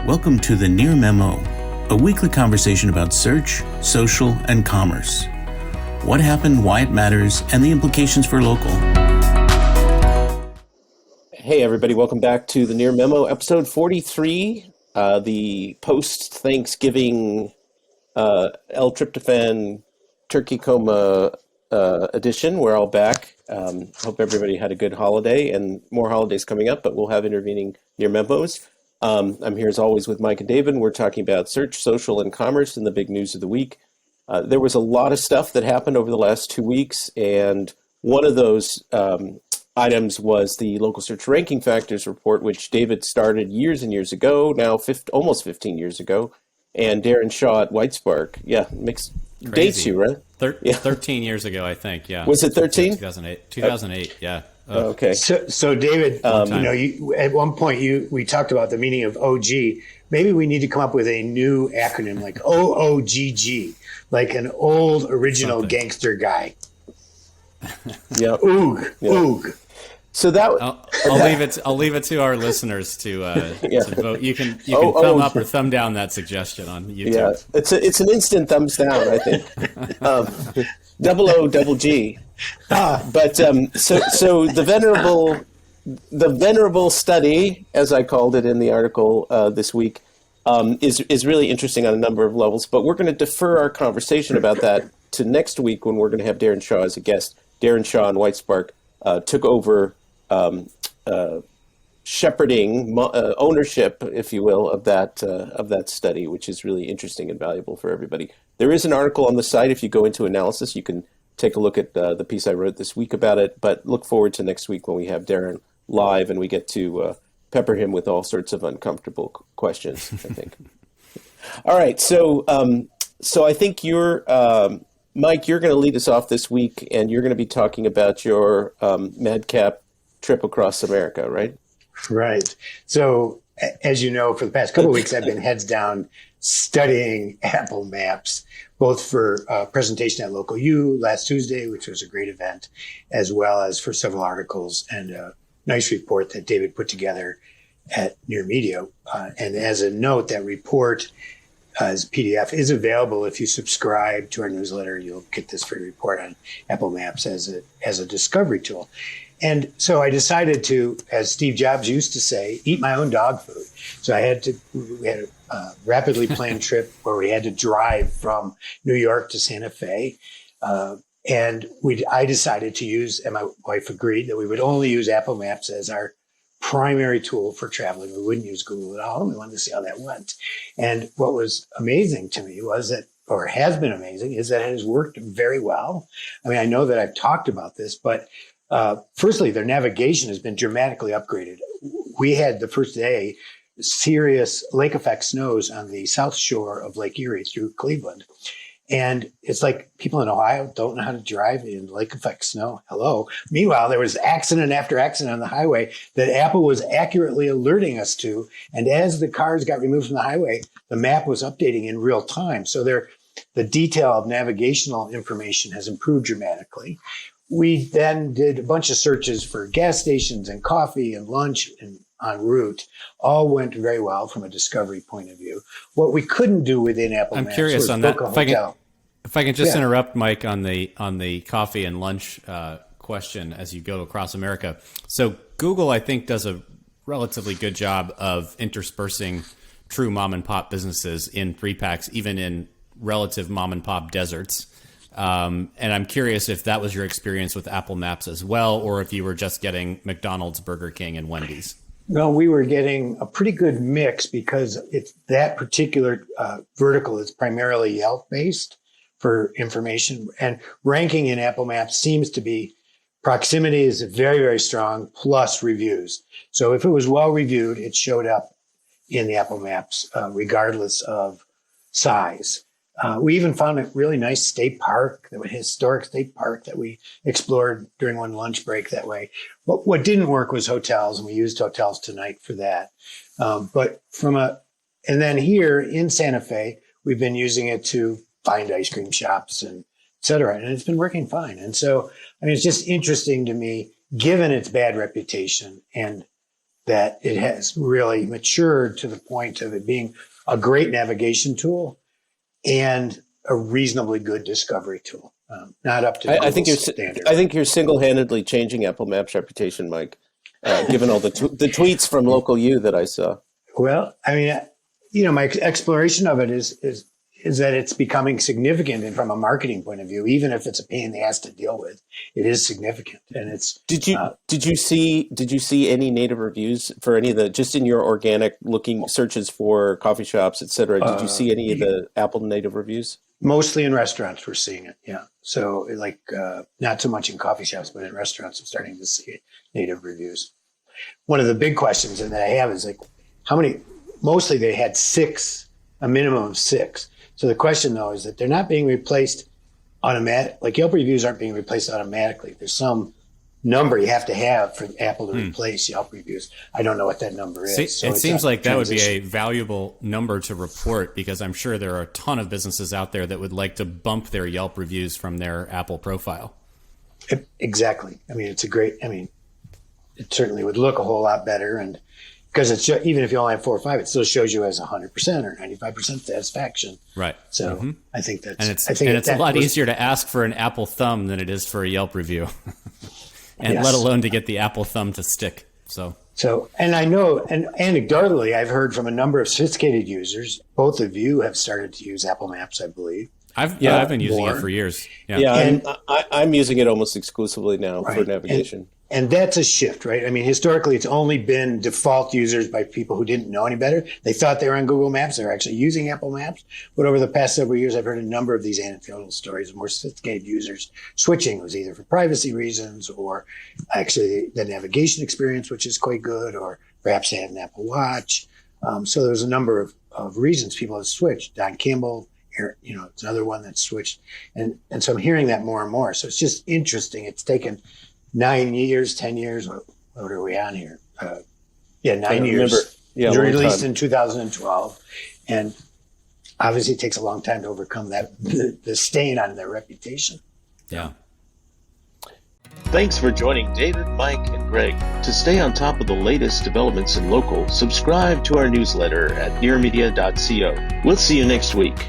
Welcome to the Near Memo, a weekly conversation about search, social, and commerce. What happened, why it matters, and the implications for local. Hey everybody, welcome back to the Near Memo, episode 43, the post-Thanksgiving L-tryptophan turkey coma edition. We're all back. Hope everybody had a good holiday and more holidays coming up, but we'll have intervening Near Memos. I'm here as always with Mike and David. We're talking about search, social, and commerce and the big news of the week. There was a lot of stuff that happened over the last 2 weeks, and one of those items was the local search ranking factors report, which David started years and years ago, now almost 15 years ago, and Darren Shaw at Whitespark. Yeah, dates you, right? 13 years ago, I think, yeah. Was it 13? 2008, yeah. Okay. So David, at one point we talked about the meaning of OG. Maybe we need to come up with a new acronym like OOGG, like an old original gangster guy. Yeah. Oog. Yeah. Oog. So that I'll leave it to our listeners to vote. You can thumb up or thumb down that suggestion on YouTube. Yeah, it's an instant thumbs down, I think. Double O, double G. But so the venerable study, as I called it in the article this week, is really interesting on a number of levels. But we're going to defer our conversation about that to next week when we're going to have Darren Shaw as a guest. Darren Shaw and Whitespark took over shepherding ownership, if you will, of that study, which is really interesting and valuable for everybody. There is an article on the site. If you go into analysis, you can take a look at the piece I wrote this week about it. But look forward to next week when we have Darren live and we get to pepper him with all sorts of uncomfortable questions, I think. All right, so I think you're Mike, you're going to lead us off this week, and you're going to be talking about your madcap trip across America, right? Right. So, as you know, for the past couple of weeks, I've been heads down studying Apple Maps, both for a presentation at Local U last Tuesday, which was a great event, as well as for several articles and a nice report that David put together at Near Memo. And as a note, that report as PDF is available. If you subscribe to our newsletter, you'll get this free report on Apple Maps as a discovery tool. And so I decided to, as Steve Jobs used to say, eat my own dog food. So we had a rapidly planned trip where we had to drive from New York to Santa Fe. And I decided to use, and my wife agreed, that we would only use Apple Maps as our primary tool for traveling. We wouldn't use Google at all. And we wanted to see how that went. And what was amazing to me was that, or has been amazing, is that it has worked very well. I mean, I know that I've talked about this, but firstly, their navigation has been dramatically upgraded. We had the first day serious lake effect snows on the south shore of Lake Erie through Cleveland. And it's like people in Ohio don't know how to drive in lake effect snow. Hello. Meanwhile, there was accident after accident on the highway that Apple was accurately alerting us to. And as the cars got removed from the highway, the map was updating in real time. So the detail of navigational information has improved dramatically. We then did a bunch of searches for gas stations and coffee and lunch and en route. All went very well from a discovery point of view. What we couldn't do within Apple Maps was book a hotel. If I can just interrupt Mike on the coffee and lunch question as you go across America. So Google, I think, does a relatively good job of interspersing true mom and pop businesses in pre-packs, even in relative mom and pop deserts. And I'm curious if that was your experience with Apple Maps as well, or if you were just getting McDonald's, Burger King, and Wendy's. No, we were getting a pretty good mix because it's that particular vertical is primarily Yelp-based for information. And ranking in Apple Maps seems to be proximity is very, very strong, plus reviews. So if it was well reviewed, it showed up in the Apple Maps regardless of size. We even found a really nice state park, a historic state park that we explored during one lunch break that way. But what didn't work was hotels, and we used hotels tonight for that. And then here in Santa Fe, we've been using it to find ice cream shops and et cetera, and it's been working fine. And so, I mean, it's just interesting to me, given its bad reputation and that it has really matured to the point of it being a great navigation tool and a reasonably good discovery tool. Not up to I think Google's standard. I think you're single-handedly changing Apple Maps' reputation, Mike, given all the tweets from local you that I saw. Well, I mean, my exploration of it is that it's becoming significant, and from a marketing point of view, even if it's a pain in the ass to deal with, it is significant. And it's did you see any native reviews for any of the, just in your organic looking searches for coffee shops, et cetera? Did you see any of the Apple native reviews? Mostly in restaurants, we're seeing it. Yeah. So not so much in coffee shops, but in restaurants, I'm starting to see native reviews. One of the big questions that I have is like, how many? Mostly they had 6, a minimum of 6. So the question though is that they're not being replaced automatic. Like Yelp reviews aren't being replaced automatically. There's some number you have to have for Apple to replace Yelp reviews. I don't know what that number is. See, it seems like that would be a valuable number to report, because I'm sure there are a ton of businesses out there that would like to bump their Yelp reviews from their Apple profile. Exactly. I mean, it certainly would look a whole lot better, and because it's even if you only have 4 or 5, it still shows you as 100% or 95% satisfaction. Right. So I think that's it's a lot easier to ask for an Apple thumb than it is for a Yelp review, and let alone to get the Apple thumb to stick. So, and I know, and anecdotally, I've heard from a number of sophisticated users. Both of you have started to use Apple Maps, I believe. I've been using it for years. Yeah, I'm using it almost exclusively now for navigation. And that's a shift, right? I mean, historically, it's only been default users by people who didn't know any better. They thought they were on Google Maps. They were actually using Apple Maps. But over the past several years, I've heard a number of these anecdotal stories of more sophisticated users switching. It was either for privacy reasons or actually the navigation experience, which is quite good, or perhaps they had an Apple Watch. So there was a number of reasons people have switched. Don Campbell, it's another one that switched. And so I'm hearing that more and more. So it's just interesting. It's taken 9 years, 10 years. What are we on here? 9 years. Yeah, released in 2012. And obviously it takes a long time to overcome the stain on their reputation. Yeah. Thanks for joining David, Mike, and Greg. To stay on top of the latest developments in local, subscribe to our newsletter at nearmedia.co. We'll see you next week.